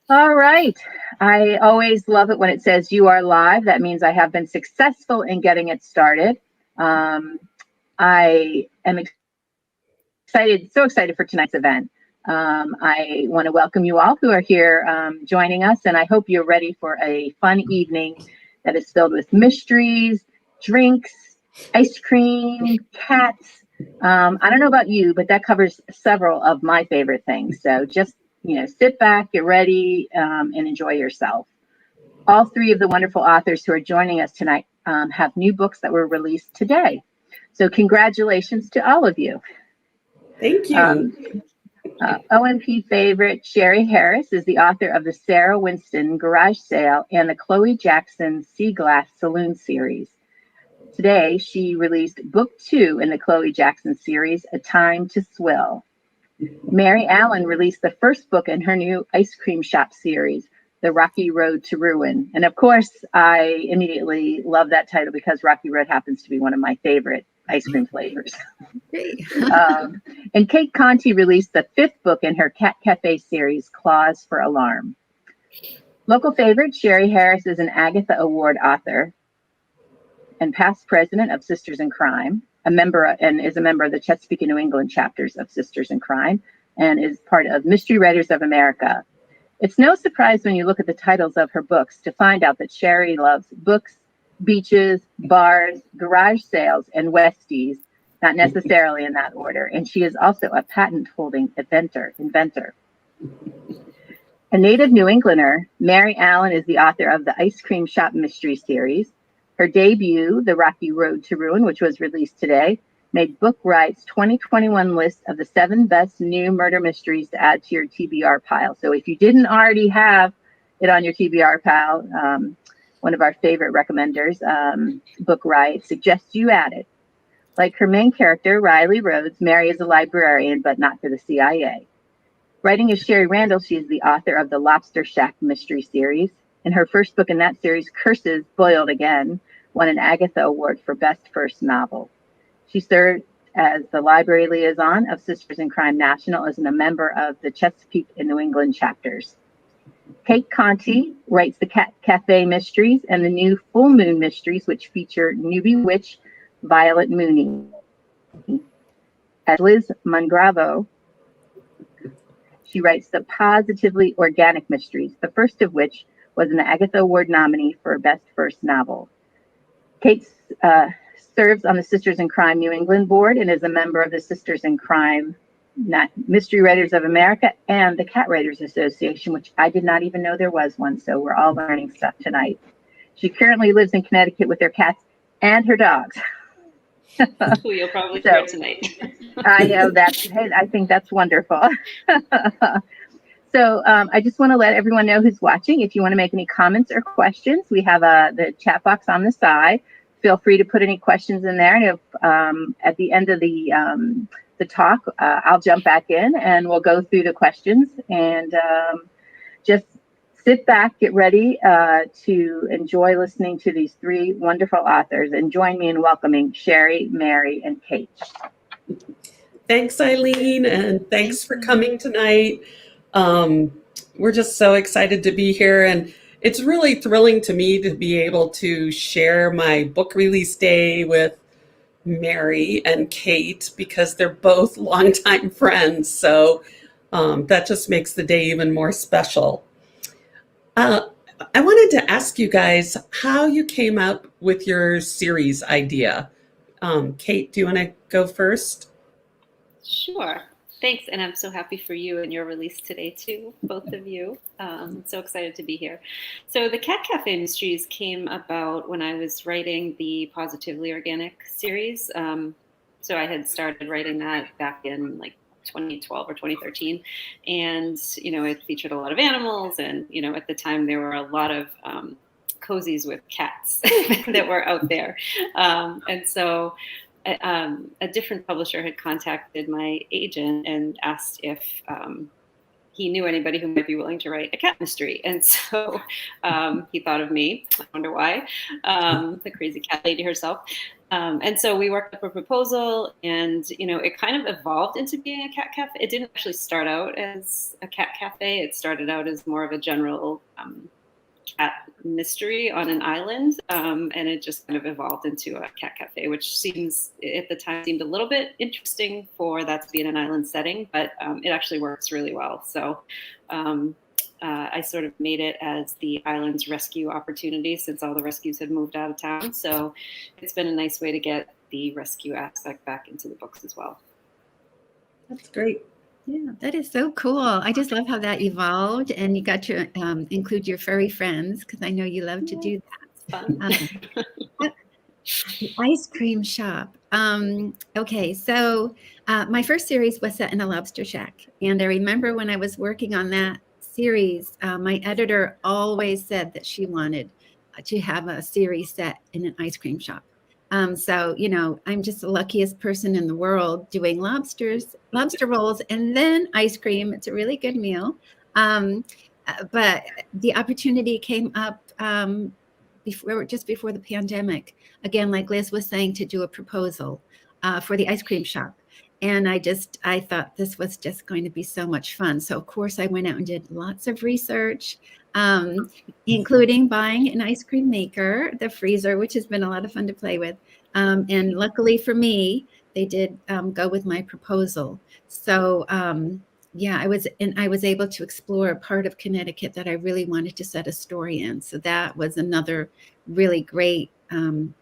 All right. I always love it when it says you are live. That means I have been successful in getting it started. Um, I am excited, so excited for tonight's event. I want to welcome you all who are here joining us, and I hope you're ready for a fun evening that is filled with mysteries, drinks, ice cream, cats. I don't know about you, but that covers several of my favorite things. So just sit back, get ready, and enjoy yourself. All three of the wonderful authors who are joining us tonight have new books that were released today. So congratulations to all of you. Thank you. Um, OMP favorite Sherry Harris is the author of the Sarah Winston Garage Sale and the Chloe Jackson Sea Glass Saloon series. Today, she released book 2 in the Chloe Jackson series, A Time to Swill. Meri Allen released the first book in her new ice cream shop series, The Rocky Road to Ruin. And of course, I immediately love that title because Rocky Road happens to be one of my favorite ice cream flavors. Great. And Cate Conte released the 5th book in her Cat Cafe series, Claws for Alarm. Local favorite Sherry Harris is an Agatha Award author and past president of Sisters in Crime, is a member of the Chesapeake and New England chapters of Sisters in Crime, and is part of Mystery Writers of America. It's no surprise when you look at the titles of her books to find out that Sherry loves books, beaches, bars, garage sales, and Westies, not necessarily in that order. And she is also a patent-holding inventor. A native New Englander, Meri Allen is the author of the Ice Cream Shop Mystery Series. Her debut, The Rocky Road to Ruin, which was released today, made Book Right's 2021 list of the 7 best new murder mysteries to add to your TBR pile. So if you didn't already have it on your TBR pile, one of our favorite recommenders, Book Right, suggests you add it. Like her main character, Riley Rhodes, Meri is a librarian, but not for the CIA. Writing as Sherry Randall, she is the author of the Lobster Shack Mystery Series. In her first book in that series, Curses Boiled Again, won an Agatha Award for Best First Novel. She served as the library liaison of Sisters in Crime National as a member of the Chesapeake and New England chapters. Cate Conte writes the Cat Cafe Mysteries and the new Full Moon Mysteries, which feature newbie witch Violet Mooney. As Liz Mongravo, she writes the Positively Organic Mysteries, the first of which was an Agatha Award nominee for Best First Novel. Cate serves on the Sisters in Crime New England board and is a member of the Sisters in Crime Mystery Writers of America and the Cat Writers Association, which I did not even know there was one, so we're all learning stuff tonight. She currently lives in Connecticut with her cats and her dogs. Who you'll probably hear tonight. I know that. Hey, I think that's wonderful. So I just want to let everyone know who's watching. If you want to make any comments or questions, we have the chat box on the side. Feel free to put any questions in there. And if at the end of the talk, I'll jump back in and we'll go through the questions and just sit back, get ready to enjoy listening to these 3 wonderful authors, and join me in welcoming Sherry, Meri, and Cate. Thanks, Eileen, and thanks for coming tonight. We're just so excited to be here, and it's really thrilling to me to be able to share my book release day with Meri and Cate because they're both longtime friends. So that just makes the day even more special. I wanted to ask you guys how you came up with your series idea. Cate, do you want to go first? Sure. Thanks. And I'm so happy for you and your release today, too, both of you. So excited to be here. So the Cat Cafe Mysteries came about when I was writing the Positively Organic series. So I had started writing that back in 2012 or 2013. And, it featured a lot of animals. And, at the time, there were a lot of cozies with cats that were out there. And so a different publisher had contacted my agent and asked if he knew anybody who might be willing to write a cat mystery. And so he thought of me. I wonder why. The crazy cat lady herself. And so we worked up a proposal, and it kind of evolved into being a cat cafe. It didn't actually start out as a cat cafe. It started out as more of a general cat mystery on an island, and it just kind of evolved into a cat cafe, which seems at the time seemed a little bit interesting for that to be in an island setting, but it actually works really well. So I sort of made it as the island's rescue opportunity, since all the rescues had moved out of town. So it's been a nice way to get the rescue aspect back into the books as well. That's great. Yeah, that is so cool. I just love how that evolved, and you got to include your furry friends, because I know you love to do that. Fun. The ice cream shop. Okay, so my first series was set in a lobster shack, and I remember when I was working on that series, my editor always said that she wanted to have a series set in an ice cream shop. So, I'm just the luckiest person in the world doing lobster rolls and then ice cream. It's a really good meal. But the opportunity came up just before the pandemic, again, like Liz was saying, to do a proposal for the ice cream shop. And I thought this was just going to be so much fun. So, of course, I went out and did lots of research, including buying an ice cream maker, the freezer, which has been a lot of fun to play with. And luckily for me, they did go with my proposal. So, I was able to explore a part of Connecticut that I really wanted to set a story in. So that was another really great, kind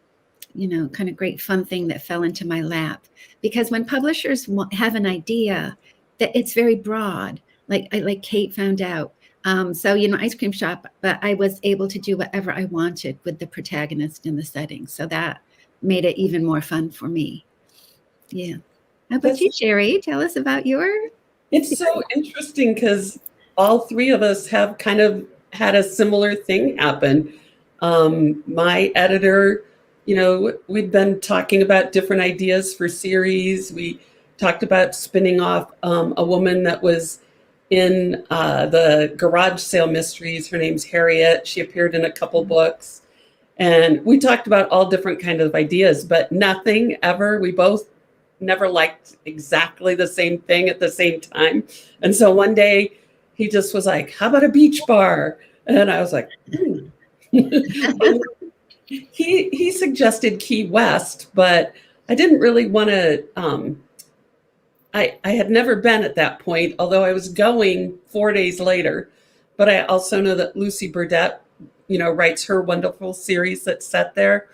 of great fun thing that fell into my lap. Because when publishers have an idea, that it's very broad, like Cate found out. So, ice cream shop, but I was able to do whatever I wanted with the protagonist in the setting. So that made it even more fun for me. Yeah. How about you, Sherry? Tell us about your... It's so interesting because all three of us have kind of had a similar thing happen. My editor, we'd been talking about different ideas for series. We talked about spinning off a woman that was in the garage sale mysteries. Her name's Harriet. She appeared in a couple books. And we talked about all different kind of ideas, but nothing ever. We both never liked exactly the same thing at the same time. And so one day he just was like, how about a beach bar? And I was like, He suggested Key West, but I didn't really want to, I had never been at that point, although I was going 4 days later. But I also know that Lucy Burdett, writes her wonderful series that's set there.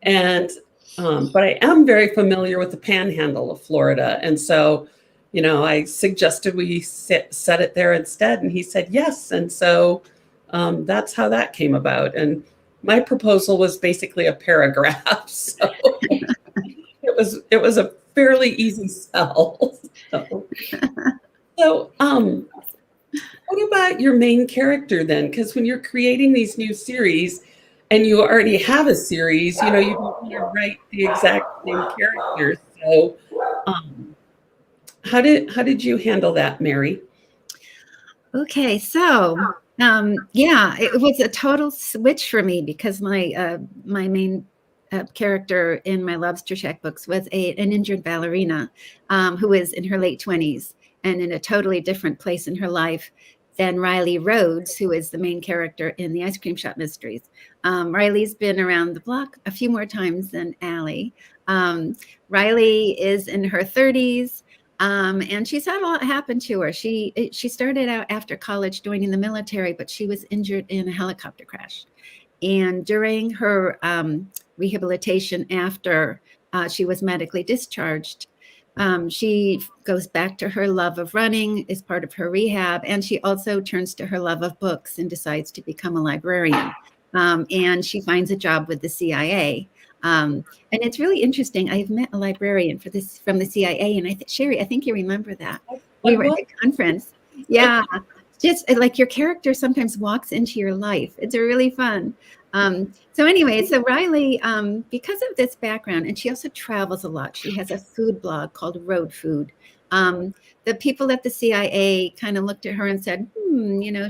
And but I am very familiar with the panhandle of Florida. And so, I suggested we set it there instead. And he said yes. And so that's how that came about. And my proposal was basically a paragraph. So it was a fairly easy sell. So what about your main character then? Because when you're creating these new series and you already have a series, you don't want to write the exact same characters. So how did you handle that, Meri? Okay, so it was a total switch for me because my main character in my Lobster Shack books was an injured ballerina who is in her late 20s and in a totally different place in her life than Riley Rhodes, who is the main character in the Ice Cream Shop Mysteries. Riley's been around the block a few more times than Allie. Riley is in her 30s. And she's had a lot happen to her. She started out after college joining the military, but she was injured in a helicopter crash. And during her rehabilitation after she was medically discharged, she goes back to her love of running as part of her rehab. And she also turns to her love of books and decides to become a librarian. And she finds a job with the CIA. And it's really interesting. I've met a librarian from the CIA, and Sherry, I think you remember that. We were at a conference. Yeah, just like your character sometimes walks into your life. It's really fun. So Riley, because of this background, and she also travels a lot. She has a food blog called Road Food, The people at the CIA kind of looked at her and said,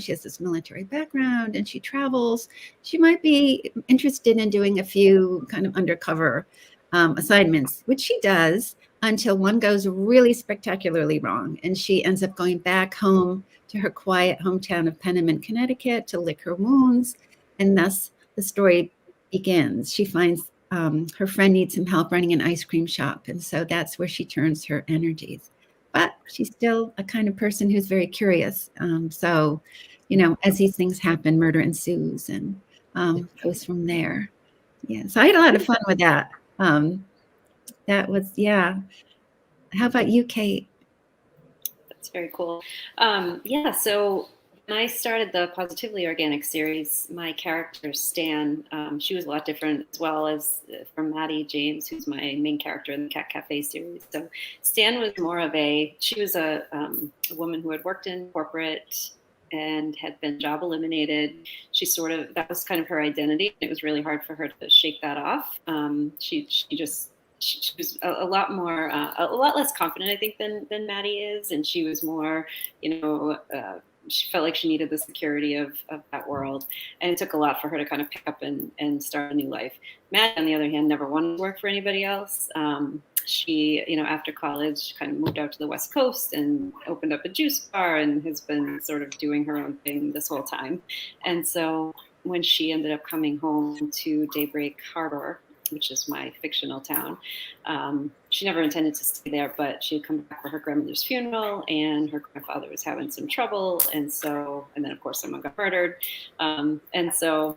she has this military background and she travels. She might be interested in doing a few kind of undercover assignments, which she does until one goes really spectacularly wrong. And she ends up going back home to her quiet hometown of Penniman, Connecticut to lick her wounds. And thus the story begins. She finds her friend needs some help running an ice cream shop. And so that's where she turns her energies. But she's still a kind of person who's very curious. So, as these things happen, murder ensues and goes from there. Yeah. So I had a lot of fun with that. That was, yeah. How about you, Kate? That's very cool. So when I started the Positively Organic series, my character, Stan, she was a lot different, as well as from Maddie James, who's my main character in the Cat Cafe series. So Stan was more of she was a woman who had worked in corporate and had been job eliminated. That was kind of her identity. It was really hard for her to shake that off. She was a lot less confident, I think, than Maddie is. And she was more, she felt like she needed the security of that world. And it took a lot for her to kind of pick up and start a new life. Maddie, on the other hand, never wanted to work for anybody else. She, after college, kind of moved out to the West Coast and opened up a juice bar and has been sort of doing her own thing this whole time. And so when she ended up coming home to Daybreak Harbor, which is my fictional town, she never intended to stay there, but she had come back for her grandmother's funeral, and her grandfather was having some trouble. And then, of course, someone got murdered. And so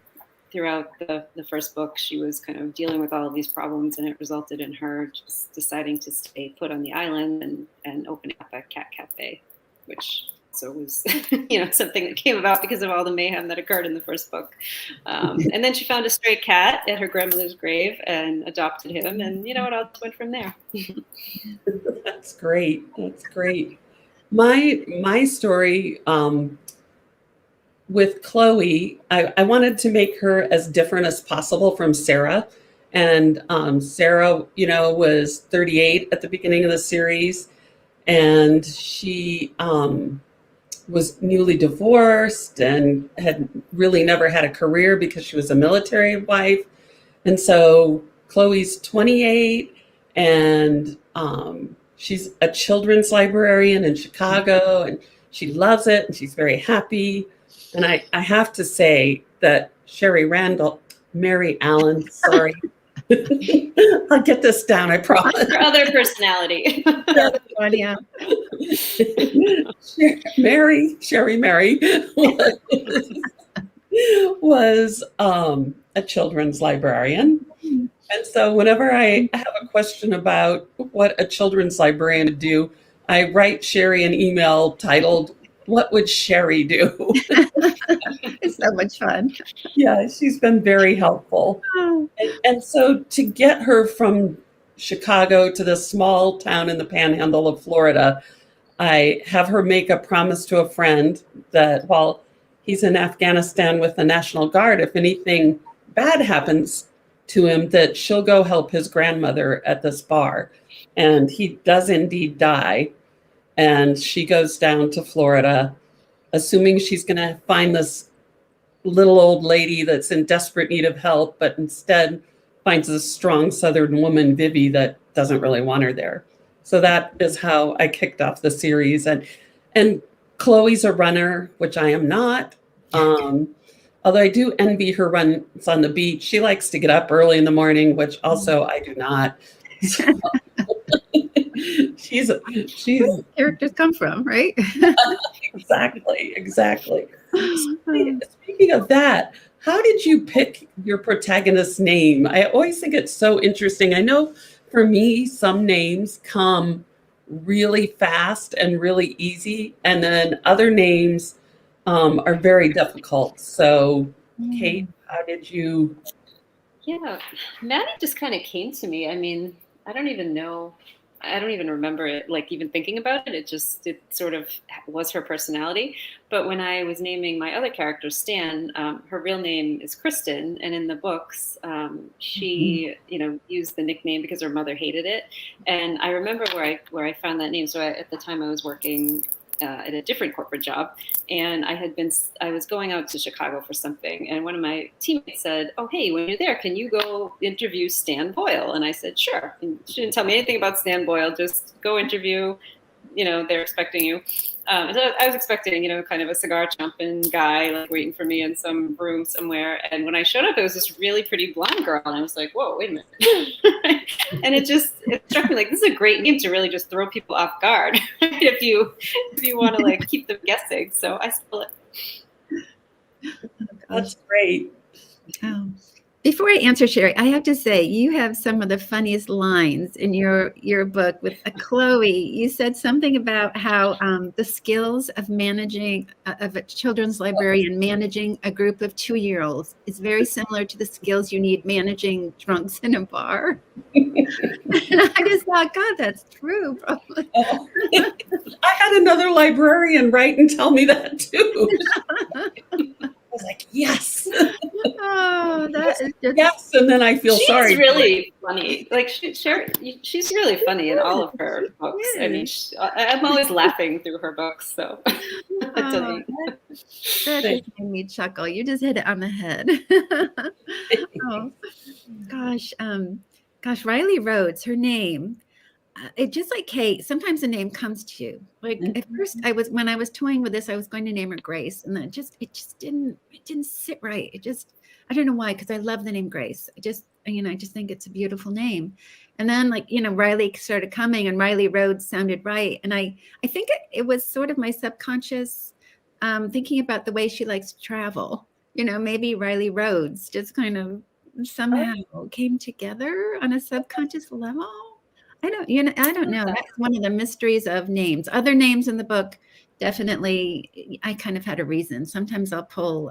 throughout the first book, she was kind of dealing with all of these problems, and it resulted in her just deciding to stay put on the island and opening up a cat cafe, which was something that came about because of all the mayhem that occurred in the first book. And then she found a stray cat at her grandmother's grave and adopted him, and it all just went from there. That's great. That's great. My story with Chloe, I wanted to make her as different as possible from Sarah. And Sarah, was 38 at the beginning of the series, and she was newly divorced and had really never had a career because she was a military wife. And so Chloe's 28, and she's a children's librarian in Chicago, and she loves it, and she's very happy. And I have to say that Meri Allen, sorry. I'll get this down, I promise. Her other personality. Yeah. Meri was a children's librarian. And so whenever I have a question about what a children's librarian would do, I write Sherry an email titled, "What would Sherry do?" It's so much fun. Yeah, she's been very helpful. And so to get her from Chicago to this small town in the panhandle of Florida, I have her make a promise to a friend that while he's in Afghanistan with the National Guard, if anything bad happens to him, that she'll go help his grandmother at this bar. And he does indeed die. And she goes down to Florida, assuming she's going to find this little old lady that's in desperate need of help, but instead finds a strong Southern woman, Vivi, that doesn't really want her there. So that is how I kicked off the series. And Chloe's a runner, which I am not. Although I do envy her runs on the beach. She likes to get up early in the morning, which also I do not. So, she's characters come from, right? Exactly. Speaking of that, how did you pick your protagonist's name? I always think it's so interesting. I know for me, some names come really fast and really easy, and then other names are very difficult. So, Kate, how did you? Yeah, Maddie just kind of came to me. I mean, I don't even know I don't even remember it, like even thinking about it. It sort of was her personality. But when I was naming my other character, Stan, her real name is Kristen. And in the books, she, used the nickname because her mother hated it. And I remember where I found that name. So at the time I was working at a different corporate job, and I was going out to Chicago for something, and one of my teammates said, "Oh, hey, when you're there, can you go interview Stan Boyle?" And I said, "Sure." And she didn't tell me anything about Stan Boyle, just go interview. They're expecting you. So I was expecting, kind of a cigar chomping guy like waiting for me in some room somewhere. And when I showed up, it was this really pretty blonde girl, and I was like, "Whoa, wait a minute!" And it struck me like this is a great name to really just throw people off guard if you want to like keep them guessing. So I stole it. That's great. Oh. Before I answer, Sherry, I have to say you have some of the funniest lines in your book with Chloe. You said something about how the skills of managing of a children's librarian managing a group of 2-year-olds is very similar to the skills you need managing drunks in a bar. And I just thought, God, that's true. Probably. Oh, I had another librarian write and tell me that too. I was like, yes. Oh, that is just... Yes, and then I feel sorry. She's really funny. Like she's really funny in all of her books. I mean, I'm always laughing through her books. So that just made me chuckle. You just hit it on the head. Oh, gosh, Riley Rhodes, her name. It just like Kate, sometimes the name comes to you. Like at first when I was toying with this, I was going to name her Grace, and then it just didn't sit right. I don't know why, because I love the name Grace. I just think it's a beautiful name. And then Riley started coming, and Riley Rhodes sounded right. And I think it was sort of my subconscious thinking about the way she likes to travel. Maybe Riley Rhodes just kind of somehow came together on a subconscious level. I don't know. That's one of the mysteries of names. Other names in the book, definitely, I kind of had a reason. Sometimes I'll pull,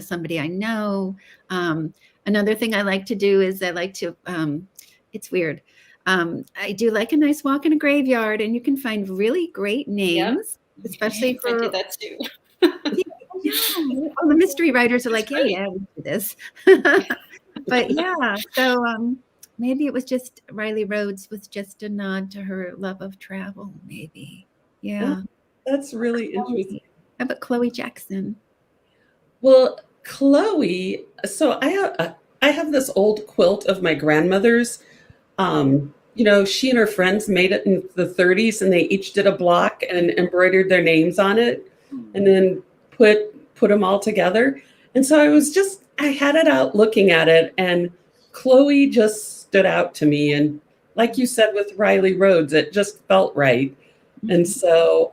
somebody I know. Another thing I like to do is it's weird. I do like a nice walk in a graveyard, and you can find really great names, especially for. I do that too. Yeah. All the mystery writers are like, yeah, we do this. But yeah, so. Maybe it was just Riley Rhodes was just a nod to her love of travel, maybe. Yeah. That's really interesting. How about Chloe Jackson? Well, Chloe, so I have this old quilt of my grandmother's. She and her friends made it in the 30s, and they each did a block and embroidered their names on it, and then put them all together. And so I had it out looking at it, and Chloe just stood out to me. And like you said with Riley Rhodes, it just felt right. And so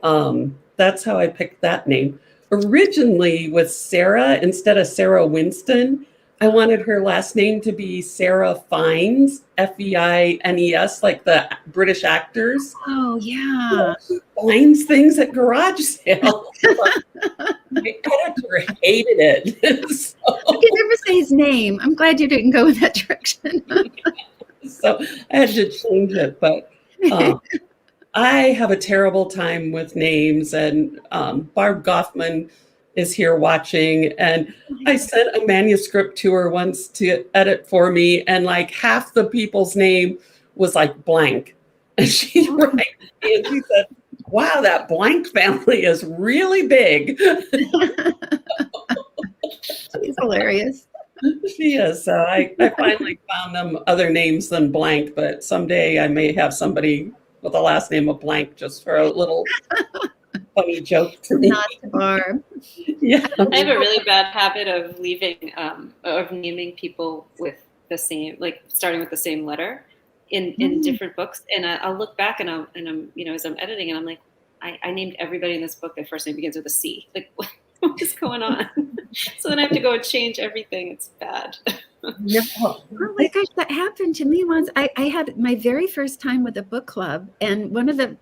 that's how I picked that name. Originally with Sarah, instead of Sarah Winston, I wanted her last name to be Sarah Fiennes, Feines, like the British actors. Oh, yeah. She finds things at garage sales. My editor hated it. So, I can never say his name. I'm glad you didn't go in that direction. So I had to change it. But I have a terrible time with names. And Barb Goffman is here watching. And I sent a manuscript to her once to edit for me. And like half the people's name was like blank. And she's right. And she said, wow, that blank family is really big. She's hilarious. She is. So I finally found them other names than blank, but someday I may have somebody with a last name of blank just for a little funny joke to me. Not to Barb. Yeah. I have a really bad habit of of naming people with the same, like starting with the same letter in different books. And I'll look back and I'm as I'm editing, and I'm like, I named everybody in this book, their first name begins with a C. Like, what is going on? So then I have to go and change everything. It's bad. No. Oh my gosh, that happened to me once. I had my very first time with a book club, and one of the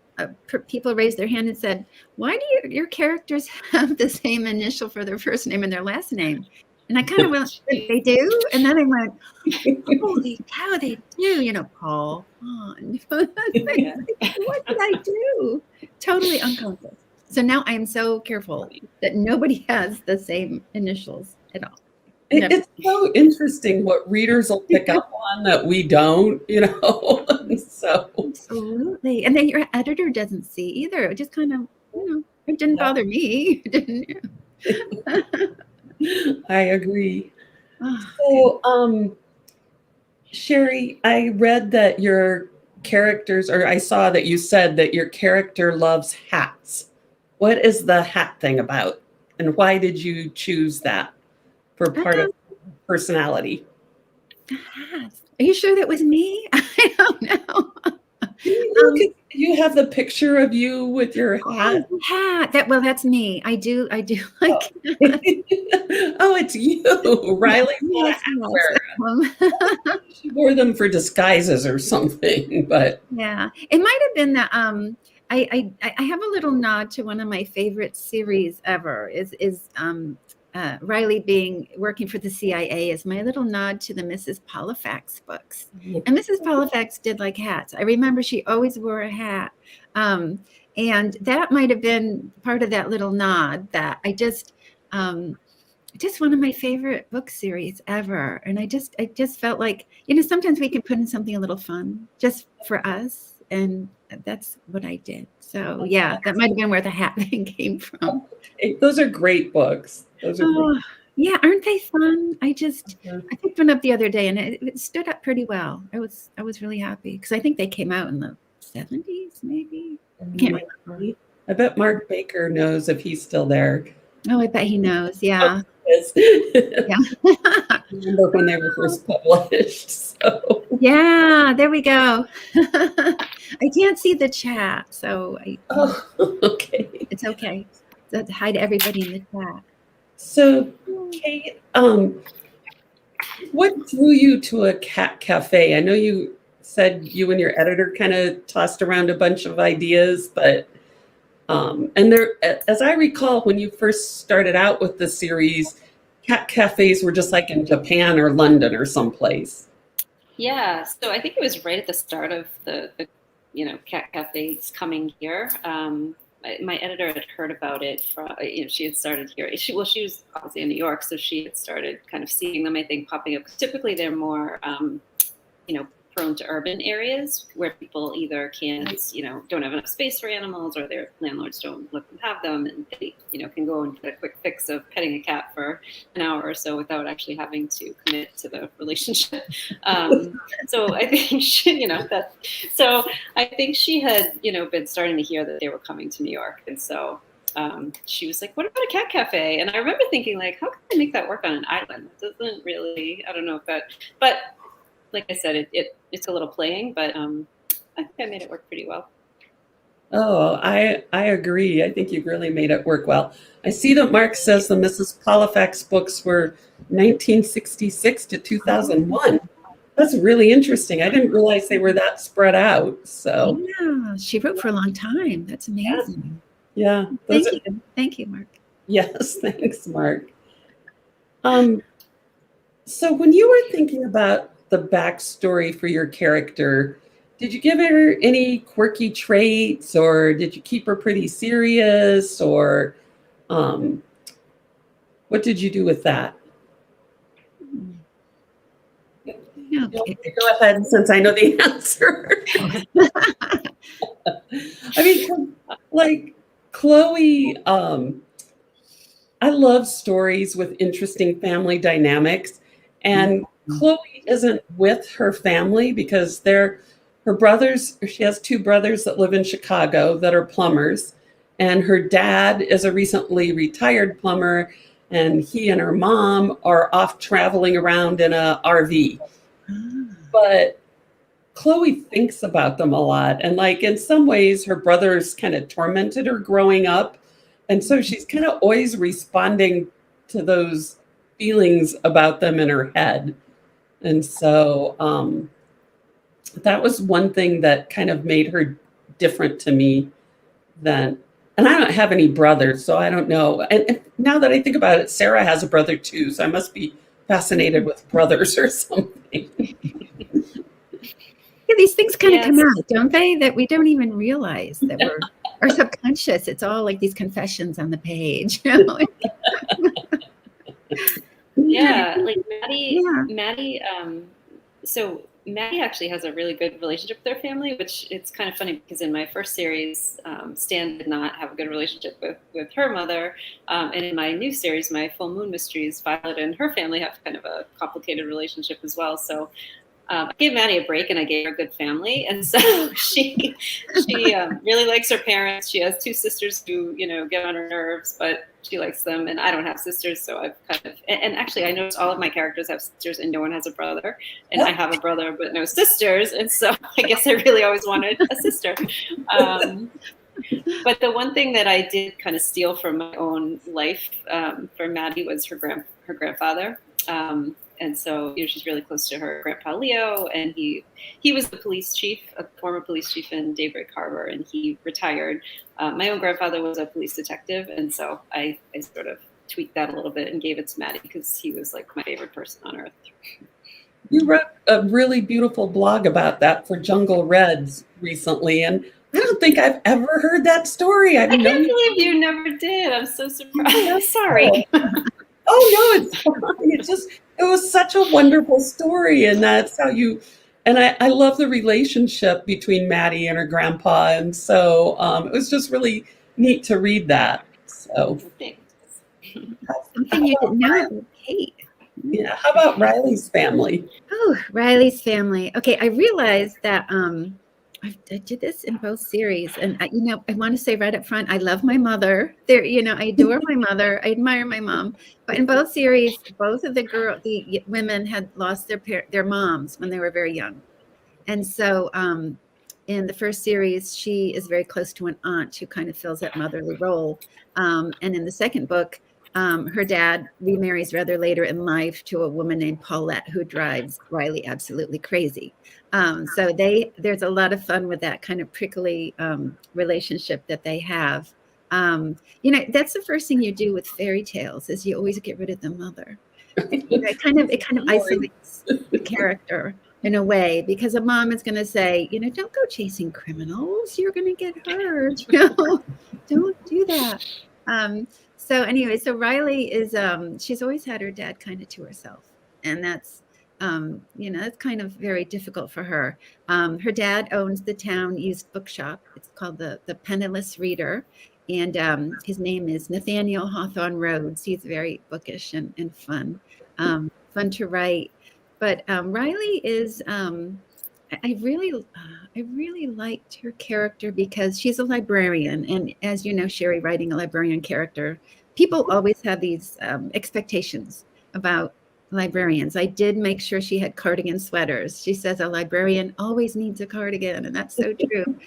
people raised their hand and said, why do your characters have the same initial for their first name and their last name? And I kind of went, they do? And then I went, holy cow, they do, Paul, come on. What did I do? Totally unconscious. So now I am so careful that nobody has the same initials at all. It's so interesting what readers will pick up on that we don't, So Absolutely. And then your editor doesn't see either. It just kind of, it didn't bother me. It didn't. I agree. So, Sherry, I read that your characters, or I saw that you said that your character loves hats. What is the hat thing about? And why did you choose that for part of personality? Hats. Are you sure that was me? I don't know. You have the picture of you with your hat. Hat. That's me. I do like. Oh, it's you, Riley. Yes. She wore them for disguises or something, but yeah, it might have been that. I have a little nod to one of my favorite series ever. Is Riley working for the CIA is my little nod to the Mrs. Polifax books. And Mrs. Polifax did like hats. I remember she always wore a hat. And that might have been part of that little nod that I just one of my favorite book series ever. And I just felt like, sometimes we can put in something a little fun just for us. And that's what I did. So yeah, that might have been where the hat thing came from. Those are great books. Those are great. Yeah, aren't they fun? I picked one up the other day and it stood up pretty well. I was really happy because I think they came out in the 70s, maybe. I can't remember. I bet Mark Baker knows if he's still there. Oh, I bet he knows. Yeah. Yeah. I remember when they were first published. So. Yeah, there we go. I can't see the chat, so okay. It's okay. So hi to everybody in the chat. So, Kate, what drew you to a cat cafe? I know you said you and your editor kind of tossed around a bunch of ideas, but and there, as I recall, when you first started out with the series, cat cafes were just like in Japan or London or someplace. Yeah, so I think it was right at the start of the cat cafes coming here. My editor had heard about it from, she had started here. She was obviously in New York, so she had started kind of seeing them, I think, popping up. Typically, they're more, prone to urban areas where people either can't, don't have enough space for animals, or their landlords don't let them have them, and they, can go and get a quick fix of petting a cat for an hour or so without actually having to commit to the relationship. So I think so I think she had, been starting to hear that they were coming to New York, and so she was like, "What about a cat cafe?" And I remember thinking, like, how can I make that work on an island? It doesn't really, I don't know if that, but like I said, it's a little playing, but I think I made it work pretty well. Oh, I agree. I think you really made it work well. I see that Mark says the Mrs. Polifax books were 1966 to 2001. That's really interesting. I didn't realize they were that spread out. So yeah, she wrote for a long time. That's amazing. Yeah. Thank you, Mark. Yes, thanks, Mark. So when you were thinking about the backstory for your character, did you give her any quirky traits, or did you keep her pretty serious, or what did you do with that? Okay. Go ahead, since I know the answer. I mean, like Chloe, I love stories with interesting family dynamics, and Chloe isn't with her family because her brothers, she has two brothers that live in Chicago that are plumbers, and her dad is a recently retired plumber, and he and her mom are off traveling around in a RV. But Chloe thinks about them a lot, and like in some ways her brothers kind of tormented her growing up, and so she's kind of always responding to those feelings about them in her head. And so that was one thing that kind of made her different to me than And I don't have any brothers, so I don't know. And now that I think about it, Sarah has a brother too, so I must be fascinated with brothers or something. Yeah, these things kind of Yes. come out, don't they? That we don't even realize that we're our subconscious. It's all like these confessions on the page. You know? Yeah, like Maddie, Yeah. so Maddie actually has a really good relationship with her family, which it's kind of funny because in my first series, Stan did not have a good relationship with her mother. And in my new series, my Full Moon Mysteries, Violet and her family have kind of a complicated relationship as well. So I gave Maddie a break and I gave her a good family. And so she really likes her parents. She has two sisters who, get on her nerves, but she likes them. And I don't have sisters. So I've and actually I noticed all of my characters have sisters and no one has a brother. And I have a brother, but no sisters. And so I guess I really always wanted a sister. But the one thing that I did kind of steal from my own life for Maddie was her grandfather. And so, she's really close to her grandpa Leo, and he was the police chief, a former police chief in Daybreak Harbor, and he retired. My own grandfather was a police detective, and so I sort of tweaked that a little bit and gave it to Maddie because he was like my favorite person on earth. You wrote a really beautiful blog about that for Jungle Reds recently, and I don't think I've ever heard that story. I can't believe you never did. I'm so surprised. Sorry. Oh, no, it's fine. It was such a wonderful story. And that's how and I love the relationship between Maddie and her grandpa. And so it was just really neat to read that. So something you didn't know, Kate. Yeah. How about Riley's family? Oh, Riley's family. Okay. I realized that I did this in both series, and I want to say right up front, I love my mother. I adore my mother. I admire my mom. But in both series, both of the women had lost their moms when they were very young, and so in the first series, she is very close to an aunt who kind of fills that motherly role, and in the second book, her dad remarries rather later in life to a woman named Paulette who drives Riley absolutely crazy. So there's a lot of fun with that kind of prickly relationship that they have. That's the first thing you do with fairy tales is you always get rid of the mother. It kind of isolates the character in a way, because a mom is going to say, don't go chasing criminals. You're going to get hurt. Don't do that. So anyway, so Riley is, she's always had her dad kind of to herself. And that's, that's kind of very difficult for her. Her dad owns the town used bookshop. It's called the Penniless Reader. And his name is Nathaniel Hawthorne Rhodes. He's very bookish and fun, fun to write. But Riley is, I really liked her character because she's a librarian. And as you know, Sherry, writing a librarian character, people always have these expectations about librarians. I did make sure she had cardigan sweaters. She says a librarian always needs a cardigan, and that's so true.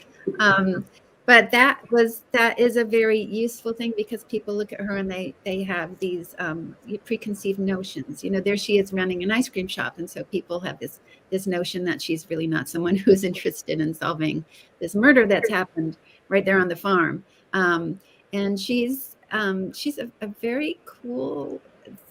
But that is a very useful thing because people look at her and they have these preconceived notions. There she is running an ice cream shop, and so people have this notion that she's really not someone who's interested in solving this murder that's happened right there on the farm. And she's a very cool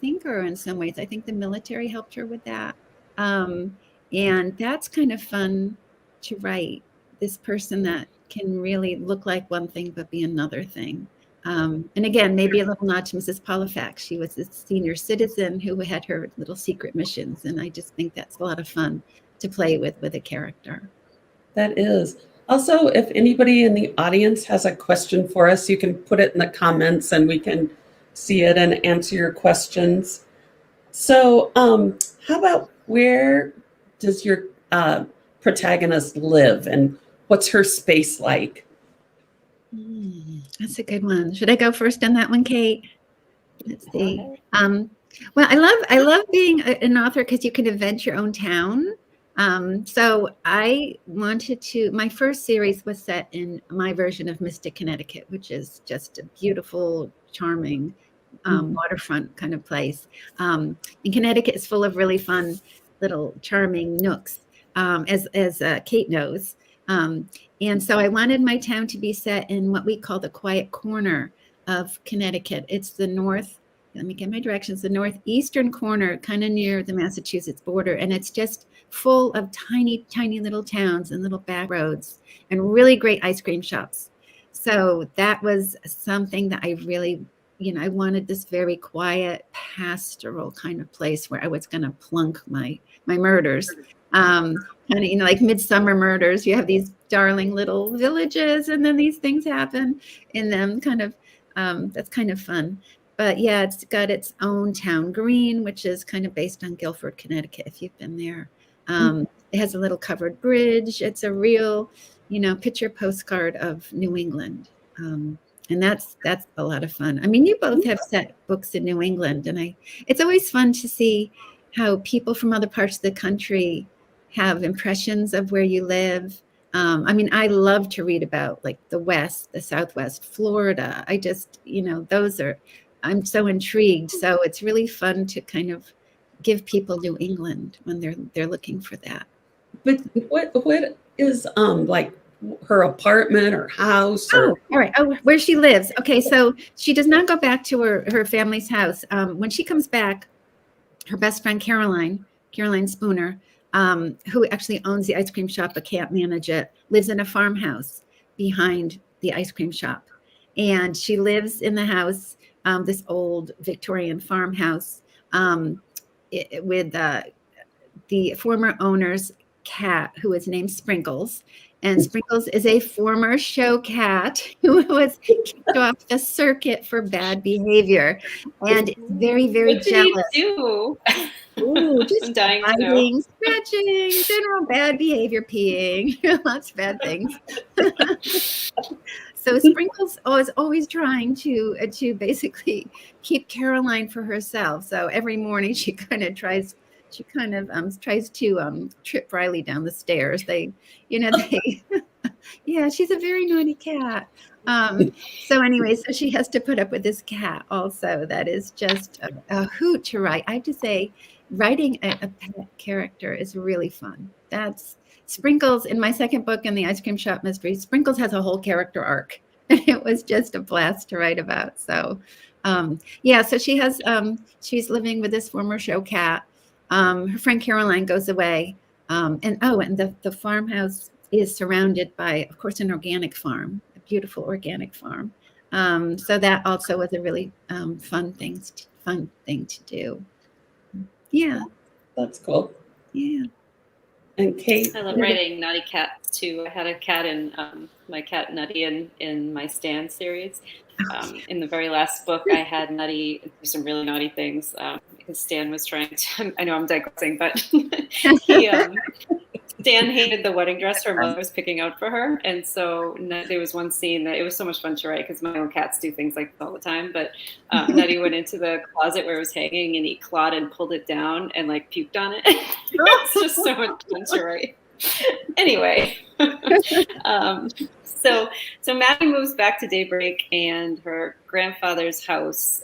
thinker in some ways. I think the military helped her with that. And that's kind of fun to write, this person that can really look like one thing but be another thing. And again, maybe a little nod to Mrs. Polifax. She was a senior citizen who had her little secret missions, and I just think that's a lot of fun to play with a character. That is. Also, if anybody in the audience has a question for us, you can put it in the comments and we can see it and answer your questions. So how about, where does your protagonist live and what's her space like? That's a good one. Should I go first on that one, Kate? Let's see. Well, I love being an author because you can invent your own town. So I wanted to, my first series was set in my version of Mystic, Connecticut, which is just a beautiful, charming waterfront kind of place. And Connecticut is full of really fun little charming nooks, as Kate knows. And so I wanted my town to be set in what we call the quiet corner of Connecticut. It's the north, let me get my directions, the northeastern corner, kind of near the Massachusetts border. And it's just full of tiny, tiny little towns and little back roads and really great ice cream shops. So that was something that I really, I wanted this very quiet, pastoral kind of place where I was going to plunk my murders. Kind of, like Midsummer Murders, you have these darling little villages and then these things happen in them, kind of, that's kind of fun. But yeah, it's got its own town green, which is kind of based on Guilford, Connecticut, if you've been there. It has a little covered bridge. It's a real, picture postcard of New England. And that's a lot of fun. I mean, you both have set books in New England, and it's always fun to see how people from other parts of the country have impressions of where you live. I mean, I love to read about like the West, the Southwest, Florida. I just, I'm so intrigued. So it's really fun to kind of give people New England when they're looking for that. But what is like her apartment or house? Or... Oh, all right. Oh, where she lives. Okay, so she does not go back to her family's house. When she comes back, her best friend Caroline Spooner, who actually owns the ice cream shop but can't manage it, lives in a farmhouse behind the ice cream shop. And she lives in the house, this old Victorian farmhouse, with the former owner's cat, who is named Sprinkles. And Sprinkles is a former show cat who was kicked off the circuit for bad behavior. And very, very what jealous. What did he do? Ooh, just I'm dying to know. biting, scratching, general bad behavior, peeing, lots of bad things. So Sprinkles was always trying to basically keep Caroline for herself. So every morning she kind of tries to trip Riley down the stairs. Yeah, she's a very naughty cat. So anyway, so she has to put up with this cat also. That is just a hoot to write. I have to say, writing a pet character is really fun. That's Sprinkles in my second book in the Ice Cream Shop Mystery. Sprinkles has a whole character arc. It was just a blast to write about. So yeah, so she has she's living with this former show cat. Her friend Caroline goes away. And the farmhouse is surrounded by, of course, an organic farm, a beautiful organic farm. So that also was a really fun thing to do. Yeah. That's cool. Yeah. And Kate? I love writing naughty cats too. I had a cat in my cat Nutty in my Stan series. In the very last book, I had Nutty do some really naughty things because Stan was trying to. I know I'm digressing, but Stan hated the wedding dress her mother was picking out for her, and so there was one scene that it was so much fun to write because my own cats do things like this all the time. But Nutty went into the closet where it was hanging, and he clawed and pulled it down and like puked on it. It's just so much fun to write. Anyway, so Maddie moves back to Daybreak and her grandfather's house,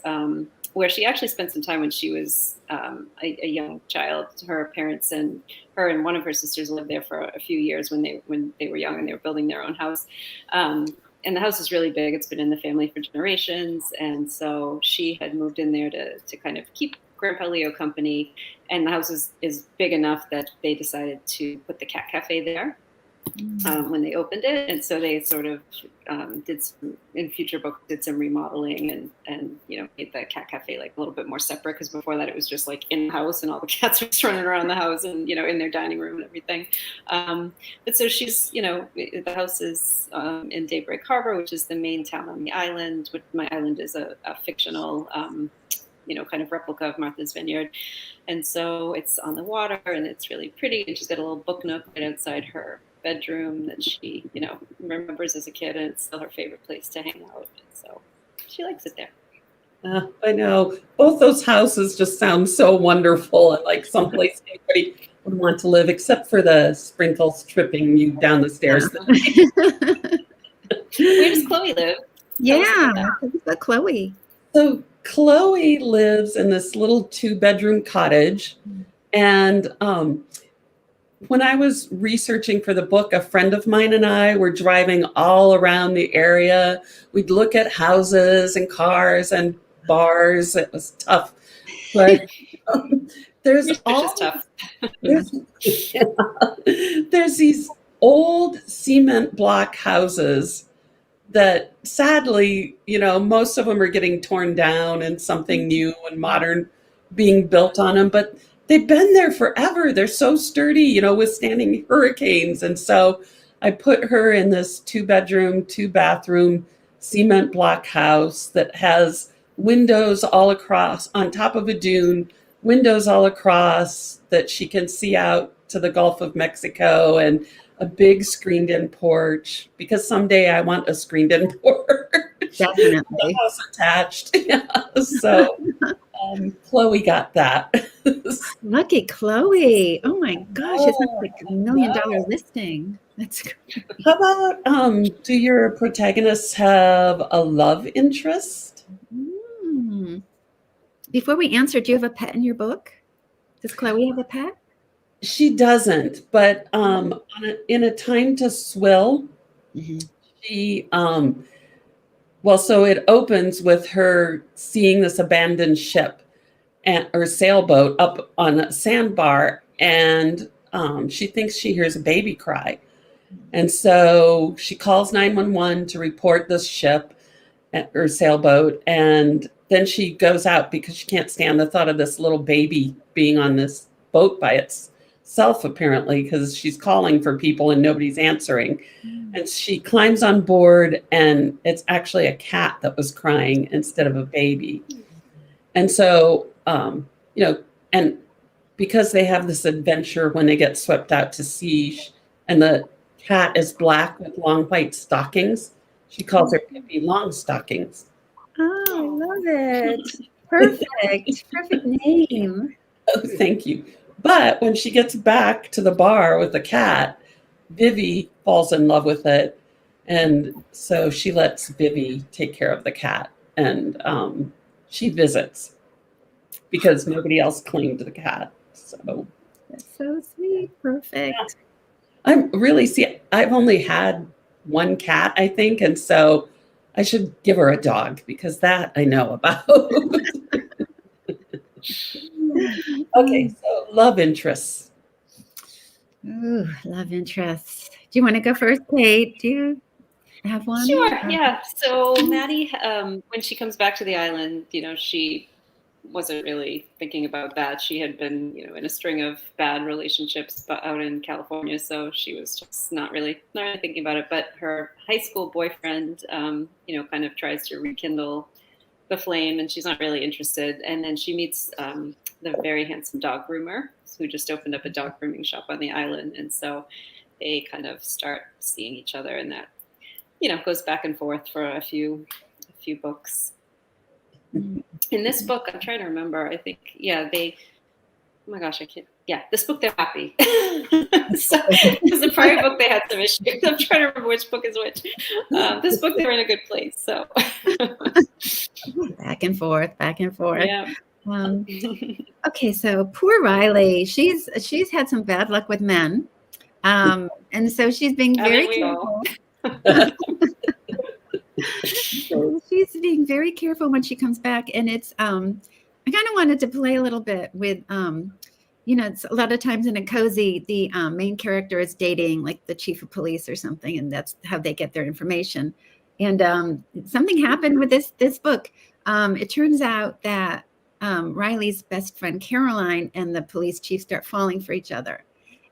where she actually spent some time when she was a young child. Her parents and her and one of her sisters lived there for a few years when they were young and they were building their own house. And the house is really big. It's been in the family for generations. And so she had moved in there to kind of keep Grandpa Leo company. And the house is big enough that they decided to put the cat cafe there when they opened it. And so they sort of in future books did some remodeling and made the cat cafe like a little bit more separate, because before that it was just like in the house and all the cats were just running around the house and in their dining room and everything. But so she's the house is in Daybreak Harbor, which is the main town on the island. Which my island is a fictional kind of replica of Martha's Vineyard. And so it's on the water and it's really pretty. And she's got a little book nook right outside her bedroom that she, remembers as a kid, and it's still her favorite place to hang out. So she likes it there. I know. Both those houses just sound so wonderful and like someplace anybody would want to live, except for the Sprinkles tripping you down the stairs. Where does Chloe live? Yeah, Chloe. So Chloe lives in this little 2-bedroom cottage, and when I was researching for the book, a friend of mine and I were driving all around the area. We'd look at houses and cars and bars. It was tough, but there's Research is tough. there's, yeah, there's these old cement block houses that sadly, most of them are getting torn down and something new and modern being built on them, but they've been there forever. They're so sturdy, withstanding hurricanes. And so I put her in this 2-bedroom, 2-bathroom cement block house that has windows all across on top of a dune, windows all across that she can see out to the Gulf of Mexico, and a big screened in porch, because someday I want a screened in porch. Definitely. House attached. Yeah. So Chloe got that. Lucky Chloe. Oh my gosh, it's like $1 million listing. That's great. How about do your protagonists have a love interest? Before we answer, do you have a pet in your book? Does Chloe have a pet? She doesn't, but in a Time to Swill, she so it opens with her seeing this abandoned ship or sailboat up on a sandbar, and she thinks she hears a baby cry. And so she calls 911 to report this ship or sailboat, and then she goes out because she can't stand the thought of this little baby being on this boat by itself, apparently, because she's calling for people and nobody's answering. And she climbs on board, and it's actually a cat that was crying instead of a baby. And so, and because they have this adventure when they get swept out to sea, and the cat is black with long white stockings, she calls her Pippi Long Stockings. Oh, I love it. Perfect. Perfect name. Oh, thank you. But when she gets back to the bar with the cat, Vivi falls in love with it. And so she lets Vivi take care of the cat. And she visits because nobody else claimed the cat. So that's so sweet. Perfect. Yeah. I've only had one cat, I think. And so I should give her a dog because that I know about. Okay, so love interests. Ooh, love interests. Do you want to go first, Cate? Do you have one? Sure, yeah. So Maddie, when she comes back to the island, she wasn't really thinking about that. She had been, in a string of bad relationships out in California, so she was just not really thinking about it. But her high school boyfriend, kind of tries to rekindle the flame, and she's not really interested. And then she meets the very handsome dog groomer who just opened up a dog grooming shop on the island, and so they kind of start seeing each other, and that goes back and forth for a few books. In this book, I'm trying to remember. I think, they. Oh my gosh, I can't. Yeah, this book they're happy. Because the prior book they had some issues. I'm trying to remember which book is which. This book they were in a good place. So back and forth, back and forth. Yeah. Okay, so poor Riley. She's had some bad luck with men, and so she's being very careful. So she's being very careful when she comes back, and it's I kind of wanted to play a little bit with it's a lot of times in a cozy, the main character is dating like the chief of police or something, and that's how they get their information. And something happened with this book. It turns out that Riley's best friend Caroline and the police chief start falling for each other.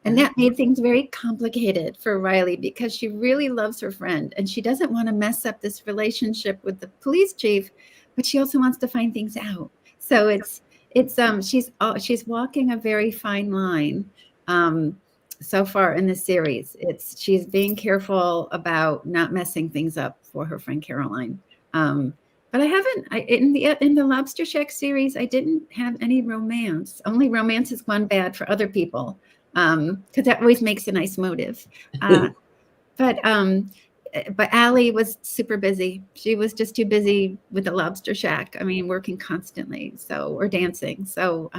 And that made things very complicated for Riley because she really loves her friend and she doesn't want to mess up this relationship with the police chief, but she also wants to find things out. So she's walking a very fine line so far in the series. She's being careful about not messing things up for her friend Caroline. But in the Lobster Shack series, I didn't have any romance. Only romance has gone bad for other people. Because that always makes a nice motive. But Allie was super busy. She was just too busy with the Lobster Shack. I mean, working constantly, or dancing. So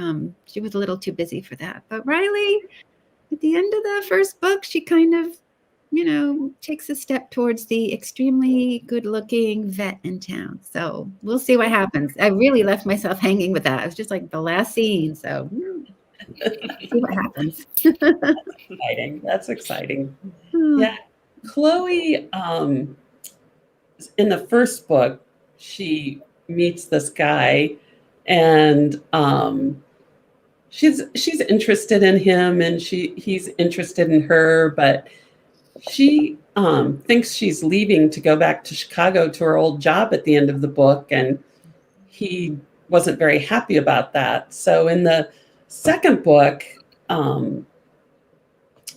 she was a little too busy for that. But Riley at the end of the first book, she kind of, takes a step towards the extremely good-looking vet in town. So we'll see what happens. I really left myself hanging with that. It was just like the last scene. So see what happens. Exciting. That's exciting. Yeah. Chloe, in the first book, she meets this guy, and she's interested in him, and he's interested in her, but she thinks she's leaving to go back to Chicago to her old job at the end of the book, and he wasn't very happy about that. So in the second book,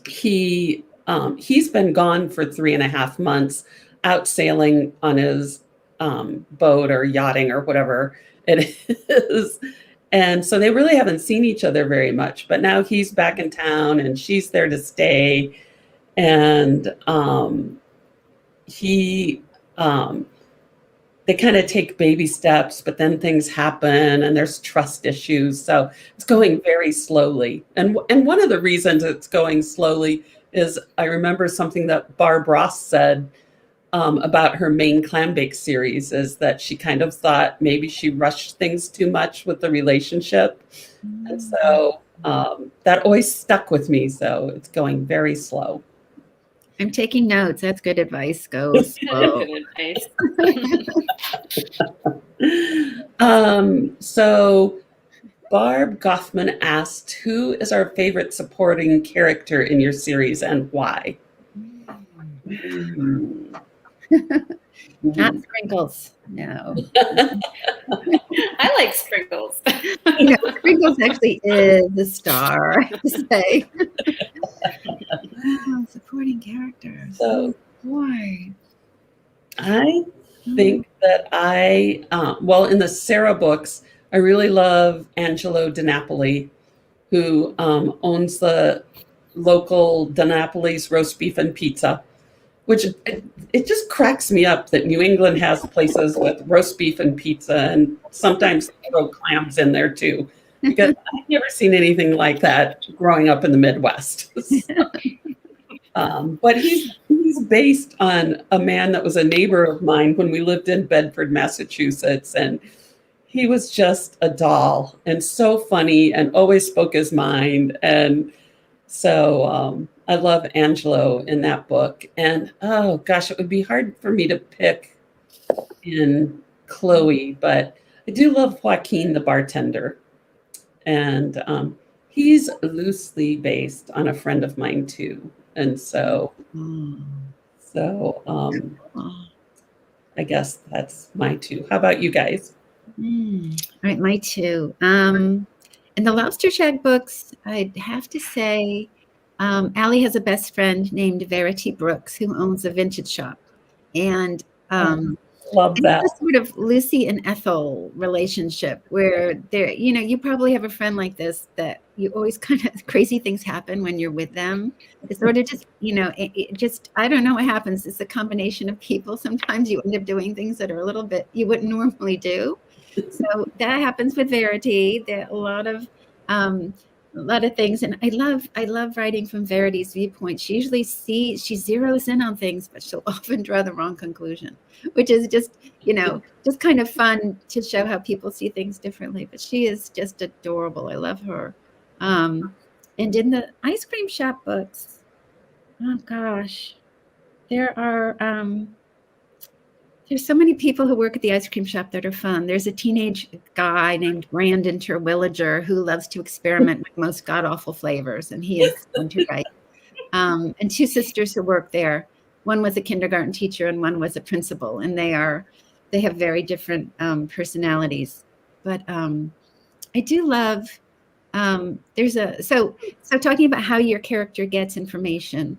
he's been gone for 3.5 months, out sailing on his boat or yachting or whatever it is. And so they really haven't seen each other very much. But now he's back in town and she's there to stay. And they kind of take baby steps, but then things happen and there's trust issues. So it's going very slowly. And one of the reasons it's going slowly is I remember something that Barb Ross said about her main Clambake series, is that she kind of thought maybe she rushed things too much with the relationship. And so that always stuck with me. So it's going very slow. I'm taking notes. That's good advice. Go slow. Good advice. So Barb Goffman asked, who is our favorite supporting character in your series and why? Not Sprinkles. No. I like Sprinkles. Sprinkles actually is the star, I have to say. Wow, supporting characters. So Why? I think that in the Sarah books, I really love Angelo DiNapoli, who owns the local DiNapoli's roast beef and pizza, which it just cracks me up that New England has places with roast beef and pizza, and sometimes throw clams in there too, because I've never seen anything like that growing up in the Midwest. But he's based on a man that was a neighbor of mine when we lived in Bedford, Massachusetts, and he was just a doll and so funny and always spoke his mind. And so I love Angelo in that book. And oh gosh, it would be hard for me to pick in Chloe, but I do love Joaquin, the bartender. And he's loosely based on a friend of mine too. And so I guess that's my two. How about you guys? All right, my two. In the Lobster Shack books, I'd have to say Allie has a best friend named Verity Brooks who owns a vintage shop. And love that. It's a sort of Lucy and Ethel relationship where you probably have a friend like this that you always kind of crazy things happen when you're with them. It's sort of just, I don't know what happens. It's a combination of people. Sometimes you end up doing things that are a little bit you wouldn't normally do. So that happens with Verity. There are a lot of things, and I love writing from Verity's viewpoint. She usually she zeroes in on things, but she'll often draw the wrong conclusion, which is just kind of fun to show how people see things differently. But she is just adorable. I love her. And in the ice cream shop books, oh gosh, there are there's so many people who work at the ice cream shop that are fun. There's a teenage guy named Brandon Terwilliger who loves to experiment with most god-awful flavors, and he is fun to write. And two sisters who work there. One was a kindergarten teacher and one was a principal, and they have very different personalities. But I do love so talking about how your character gets information.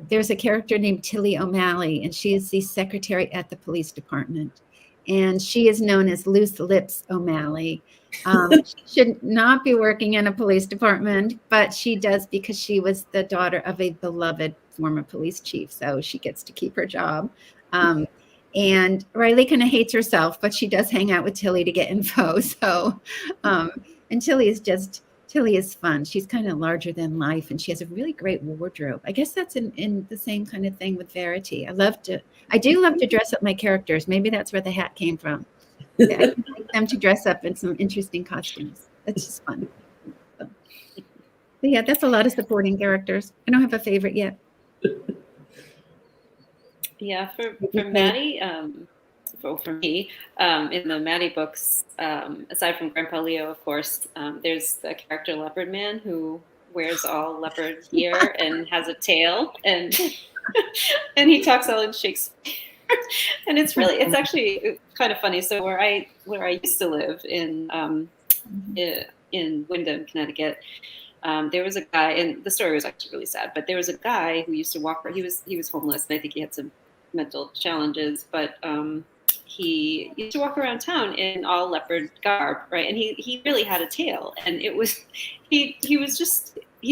There's a character named Tilly O'Malley, and she is the secretary at the police department. And she is known as Loose Lips O'Malley. She should not be working in a police department, but she does because she was the daughter of a beloved former police chief. So she gets to keep her job. And Riley kind of hates herself, but she does hang out with Tilly to get info. So, and Tilly is just Tilly is fun. She's kind of larger than life, and she has a really great wardrobe. I guess that's in the same kind of thing with Verity. I do love to dress up my characters. Maybe that's where the hat came from. I like them to dress up in some interesting costumes. That's just fun. But yeah, that's a lot of supporting characters. I don't have a favorite yet. Yeah, for Maddie, for me, in the Maddie books, aside from Grandpa Leo, of course, there's the character Leopard Man who wears all leopard gear and has a tail, and and he talks all in Shakespeare. And it's actually kind of funny. So where I used to live in Wyndham, Connecticut, there was a guy, and the story was actually really sad. But there was a guy who used to walk. He was homeless, and I think he had some mental challenges. But he used to walk around town in all leopard garb, right? And he really had a tail, and it was he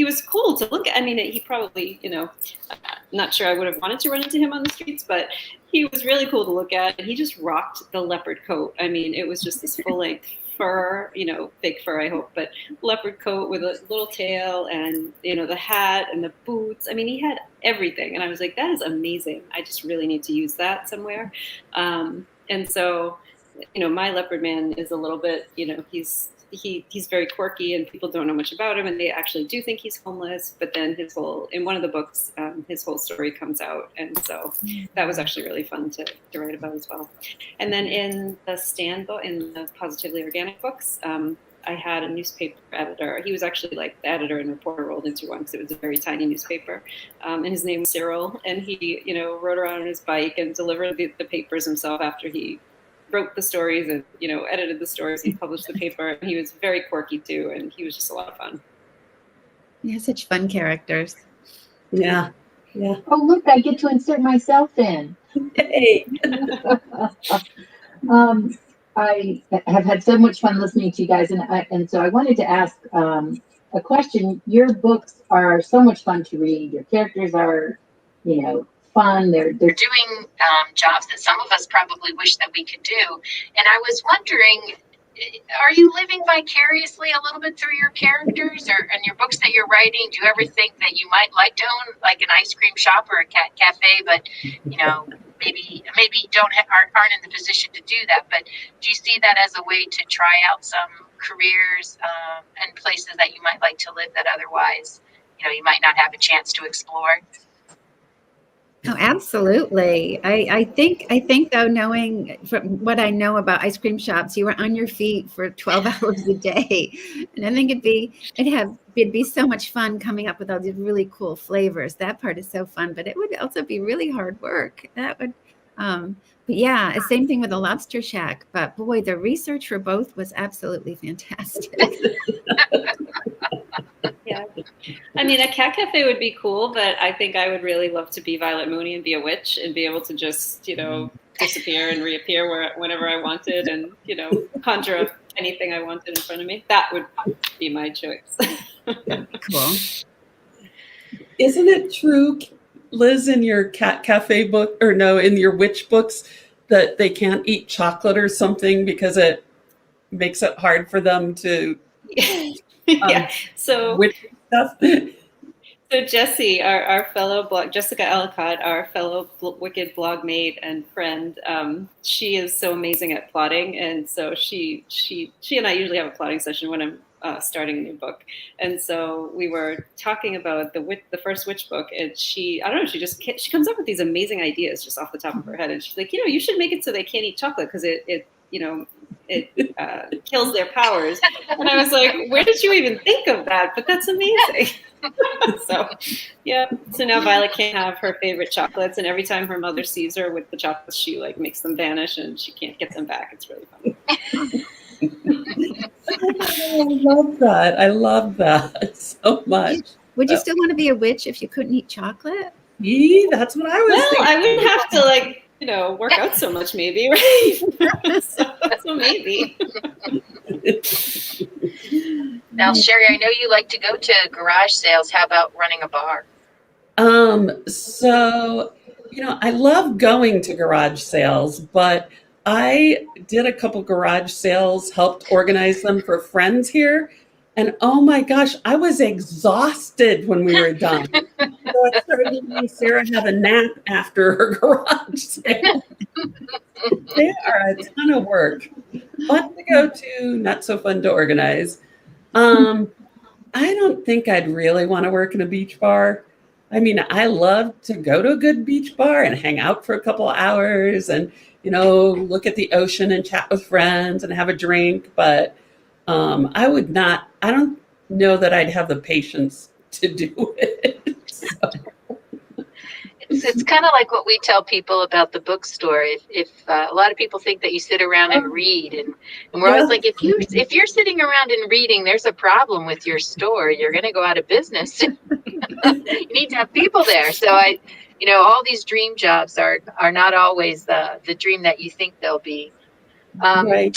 was cool to look at. I mean, he probably, not sure I would have wanted to run into him on the streets, but he was really cool to look at, and he just rocked the leopard coat. I mean, it was just this full-length fur, fake fur, I hope, but leopard coat with a little tail, and, the hat and the boots. I mean, he had everything, and I was like, that is amazing. I just really need to use that somewhere. And so, my Leopard Man is a little bit, he's very quirky, and people don't know much about him, and they actually do think he's homeless. But then in one of the books, his whole story comes out, and so that was actually really fun to write about as well. And then in the Stan book, in the Positively Organic books, I had a newspaper editor. He was actually like the editor and reporter rolled into one, because it was a very tiny newspaper. And his name was Cyril, and he, rode around on his bike and delivered the papers himself after he wrote the stories and, edited the stories. He published the paper, and he was very quirky too, and he was just a lot of fun. Yeah, such fun characters. Yeah. Yeah. Oh, look, I get to insert myself in. Hey. I have had so much fun listening to you guys, and so I wanted to ask a question. Your books are so much fun to read. Your characters are, fun. They're doing jobs that some of us probably wish that we could do. And I was wondering, are you living vicariously a little bit through your characters, and your books that you're writing? Do you ever think that you might like to own like an ice cream shop or a cat cafe, but maybe aren't in the position to do that? But do you see that as a way to try out some careers and places that you might like to live that otherwise you might not have a chance to explore? Oh, absolutely. I think though, knowing from what I know about ice cream shops, you were on your feet for 12 hours a day. And I think it'd be so much fun coming up with all these really cool flavors. That part is so fun, but it would also be really hard work. That would, but yeah, same thing with the Lobster Shack. But boy, the research for both was absolutely fantastic. Yeah. I mean, a cat cafe would be cool, but I think I would really love to be Violet Mooney and be a witch and be able to just, disappear and reappear whenever I wanted, and, conjure up anything I wanted in front of me. That would be my choice. Cool. Isn't it true, Liz, in your cat cafe book, or no, in your witch books, that they can't eat chocolate or something because it makes it hard for them to yeah. So witch stuff? So Jessie, our fellow Jessica Ellicott, our fellow Wicked blog mate and friend, she is so amazing at plotting, and so she and I usually have a plotting session when I'm starting a new book. And so we were talking about the first witch book, and she comes up with these amazing ideas just off the top of her head, and she's like, you should make it so they can't eat chocolate because it kills their powers. And I was like, where did you even think of that? But that's amazing. So now Violet can't have her favorite chocolates, and every time her mother sees her with the chocolates, she makes them vanish, and she can't get them back. It's really funny. I love that so much. Would you still want to be a witch if you couldn't eat chocolate? That's what I was thinking. I wouldn't have to work out so much, maybe, right? so maybe. Now, Sherry, I know you like to go to garage sales. How about running a bar? So, I love going to garage sales, but I did a couple garage sales, helped organize them for friends here. And oh my gosh, I was exhausted when we were done. So I started letting Sarah have a nap after her garage sale. They are a ton of work. Fun to go to, not so fun to organize. I don't think I'd really want to work in a beach bar. I mean, I love to go to a good beach bar and hang out for a couple of hours and, look at the ocean and chat with friends and have a drink. But I don't know that I'd have the patience to do it. So. It's kind of like what we tell people about the bookstore. If a lot of people think that you sit around and read, and we're always like, if you're sitting around and reading, there's a problem with your store. You're going to go out of business. You need to have people there. So all these dream jobs are not always the dream that you think they'll be. Right.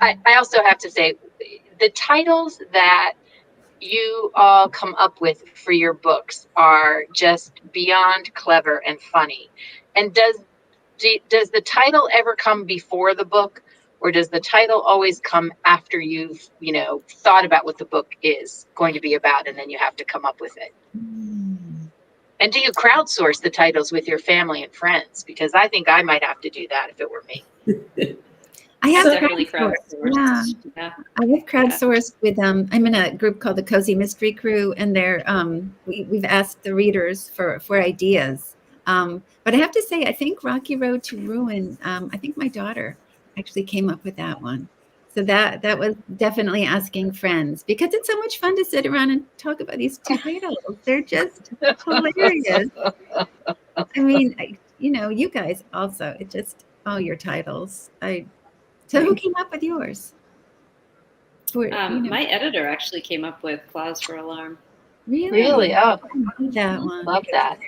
I also have to say, the titles that you all come up with for your books are just beyond clever and funny. And does the title ever come before the book, or does the title always come after you've thought about what the book is going to be about, and then you have to come up with it? And do you crowdsource the titles with your family and friends? Because I think I might have to do that if it were me. I have Definitely crowdsourced. Yeah. I have crowdsourced with I'm in a group called the Cozy Mystery Crew, and they're we've asked the readers for ideas. But I have to say, I think Rocky Road to Ruin. I think my daughter actually came up with that one. So that was definitely asking friends, because it's so much fun to sit around and talk about these titles. They're just hilarious. I mean, you guys also. It just your titles. So who came up with yours? My editor actually came up with Clause for Alarm. Really? Oh, that one. Love that.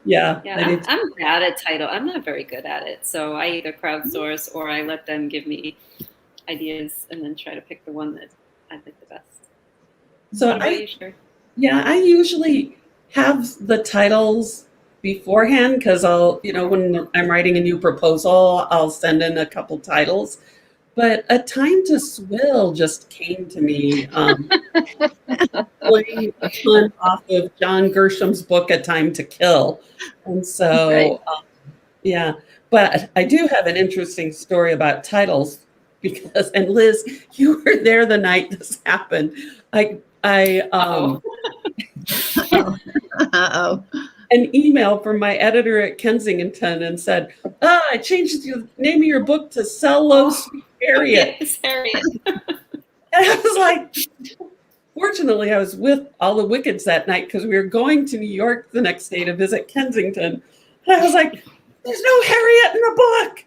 Yeah. I'm bad at title. I'm not very good at it. So I either crowdsource or I let them give me ideas and then try to pick the one that I think the best. So I usually have the titles beforehand, because I'll, when I'm writing a new proposal, I'll send in a couple titles. But A Time to Swill just came to me, playing a ton off of John Grisham's book, A Time to Kill. And so, but I do have an interesting story about titles, because, and Liz, you were there the night this happened. An email from my editor at Kensington and said, I changed the name of your book to Sell Low, Sweet Harriet. Yes, Harriet. And I was like, fortunately, I was with all the Wickeds that night, because we were going to New York the next day to visit Kensington. And I was like, there's no Harriet in the book.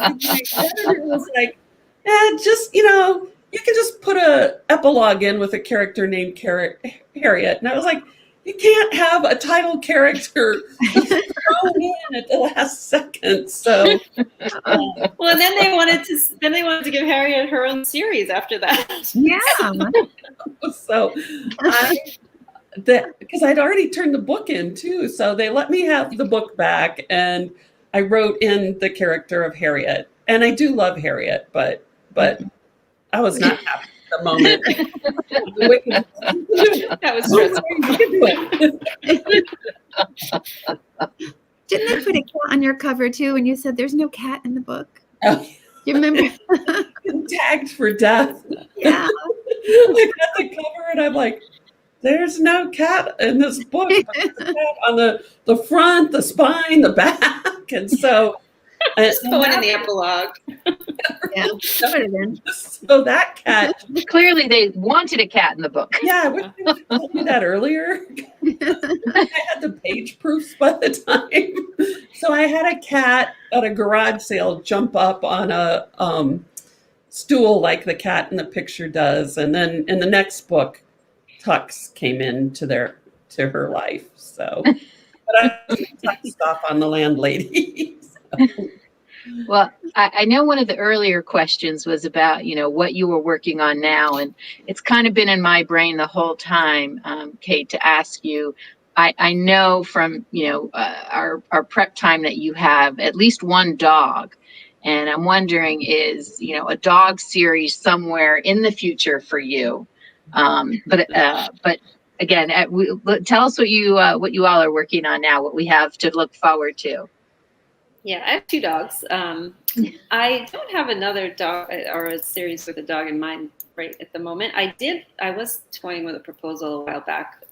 My editor was like, just, you can just put a epilogue in with a character named Harriet. And I was like, you can't have a title character thrown in at the last second. So, well, and then they wanted to give Harriet her own series after that. Yeah. So, because I'd already turned the book in too, so they let me have the book back, and I wrote in the character of Harriet. And I do love Harriet, but I was not happy at the moment. That was stressful. Didn't they put a cat on your cover too? And you said there's no cat in the book. Oh. You remember? Tagged for death. Yeah. I got the cover and I'm like, there's no cat in this book. There's a cat on the front, the spine, the back. And so just going in the epilogue. Yeah, so that cat. Clearly, they wanted a cat in the book. Yeah, I wish they told me that earlier. I had the page proofs by the time. So I had a cat at a garage sale jump up on a stool like the cat in the picture does, and then in the next book, Tux came into her life. So, but I Tux off on the landlady. So. Well, I know one of the earlier questions was about, what you were working on now. And it's kind of been in my brain the whole time, Cate, to ask you. I know from, our prep time that you have at least one dog. And I'm wondering, is, a dog series somewhere in the future for you? But again, tell us what you all are working on now, what we have to look forward to. Yeah, I have 2 dogs. I don't have another dog or a series with a dog in mind right at the moment. I was toying with a proposal a while back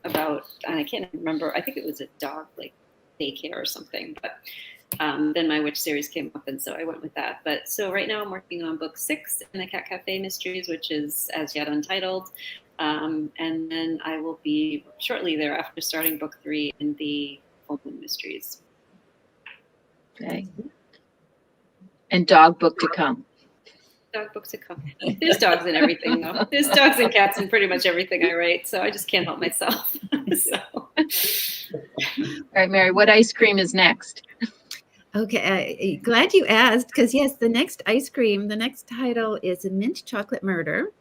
about, and I can't remember, I think it was a dog like daycare or something, but then my witch series came up, and so I went with that. But so right now I'm working on book 6 in the Cat Cafe Mysteries, which is as yet untitled. And then I will be shortly thereafter starting book 3 in the Full Moon Mysteries. Okay. And dog book to come. Dog books to come. There's dogs in everything, though. There's dogs and cats in pretty much everything I write, so I just can't help myself. All right, Meri, what ice cream is next? Okay, glad you asked, because yes, the next title is A Mint Chocolate Murder.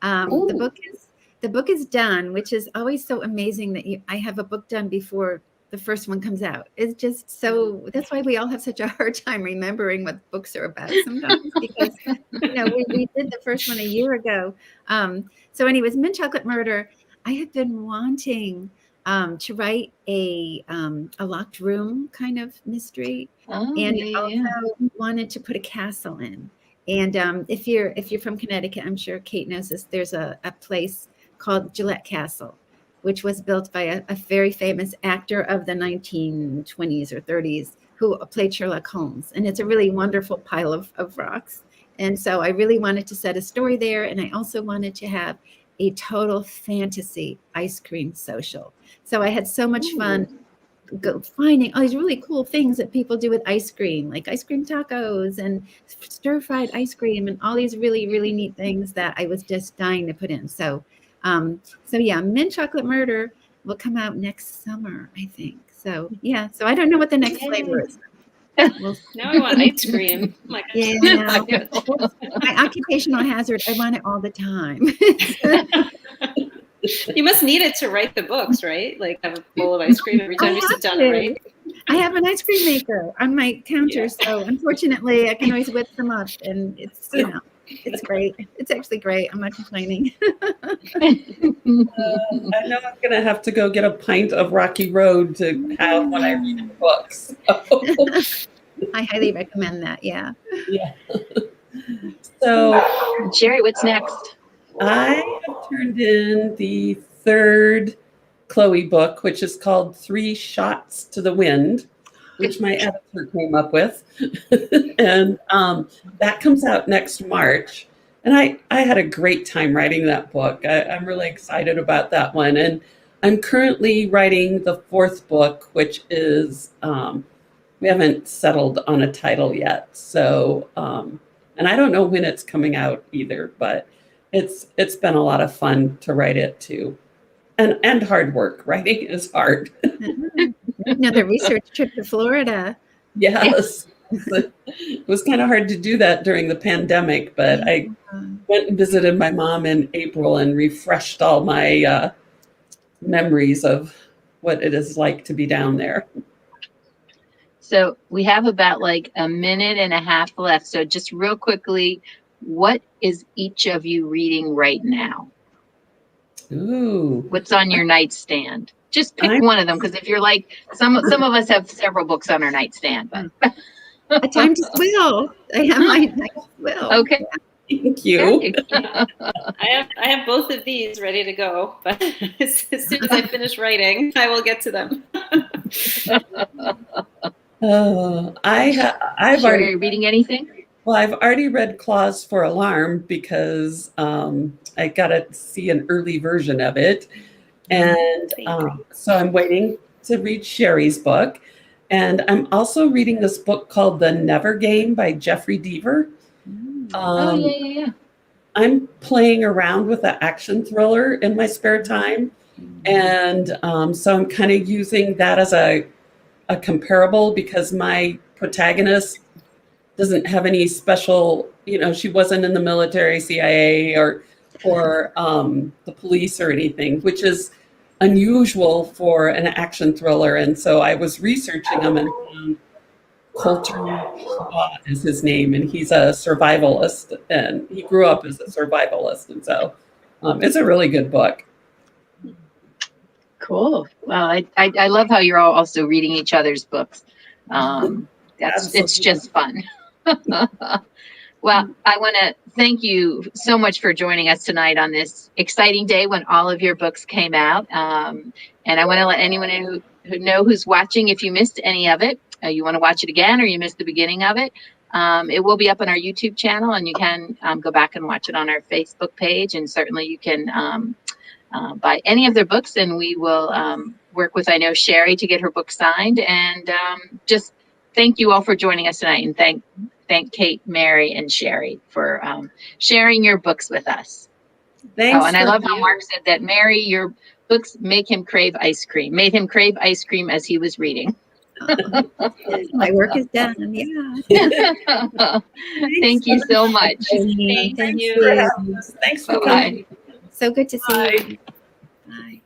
The book is done, which is always so amazing that I have a book done before the first one comes out. It's just so, that's why we all have such a hard time remembering what books are about sometimes, because we did the first one a year ago. So anyways, Mint Chocolate Murder, I have been wanting to write a locked room kind of mystery, also wanted to put a castle in. And if you're from Connecticut, I'm sure Kate knows this. There's a place called Gillette Castle, which was built by a very famous actor of the 1920s or 30s who played Sherlock Holmes. And it's a really wonderful pile of rocks. And so I really wanted to set a story there. And I also wanted to have a total fantasy ice cream social. So I had so much fun finding all these really cool things that people do with ice cream, like ice cream tacos and stir-fried ice cream and all these really, really neat things that I was just dying to put in. So yeah, Mint Chocolate Murder will come out next summer, I think. So yeah, so I don't know what the next flavor is. Now I want ice cream. Oh my gosh. Yeah, my occupational hazard, I want it all the time. You must need it to write the books, right? Like have a bowl of ice cream every time you sit down and write. I have an ice cream maker on my counter, so unfortunately I can always whip them up, and it's it's great. It's actually great. I'm not complaining. I know I'm going to have to go get a pint of Rocky Road to have when I read books. I highly recommend that. Yeah. Yeah. So, Sherry, what's next? I have turned in the 3rd Chloe book, which is called 3 Shots to the Wind, which my editor came up with. And that comes out next March. And I had a great time writing that book. I'm really excited about that one. And I'm currently writing the 4th book, which is, we haven't settled on a title yet. So, and I don't know when it's coming out either, but it's been a lot of fun to write it too. And hard work. Writing is hard. Another research trip to Florida. Yes. It was kind of hard to do that during the pandemic, but I went and visited my mom in April and refreshed all my memories of what it is like to be down there. So we have about like a minute and a half left. So just real quickly, what is each of you reading right now? Ooh. What's on your nightstand? Just pick one of them, because if you're like some of us have several books on our nightstand. But A Time to Swill. I have my Swill. Okay. Thank you. I have both of these ready to go, but as soon as I finish writing, I will get to them. I've Sherry, already are you reading anything? Well, I've already read Claws for Alarm because I got to see an early version of it. And so I'm waiting to read Sherry's book. And I'm also reading this book called The Never Game by Jeffrey Deaver. Yeah. I'm playing around with an action thriller in my spare time. And so I'm kind of using that as a comparable, because my protagonist doesn't have any special, she wasn't in the military, CIA, or the police or anything, which is unusual for an action thriller. And so I was researching them and found Colton is his name, and he's a survivalist, and he grew up as a survivalist, and so it's a really good book. Cool. Well, I love how you're all also reading each other's books. It's just fun. Well, I want to thank you so much for joining us tonight on this exciting day when all of your books came out. And I want to let anyone who's watching, if you missed any of it, you want to watch it again, or you missed the beginning of it, it will be up on our YouTube channel, and you can go back and watch it on our Facebook page. And certainly you can buy any of their books, and we will work with, I know, Sherry to get her book signed. And just thank you all for joining us tonight, and thank Cate, Meri, and Sherry for sharing your books with us. Thanks. Oh, and I love how Mark said that, Meri, your books made him crave ice cream as he was reading. My work is done. Yeah. Thank you so much. Thank you. Thanks for Bye-bye. So good to see you. Bye.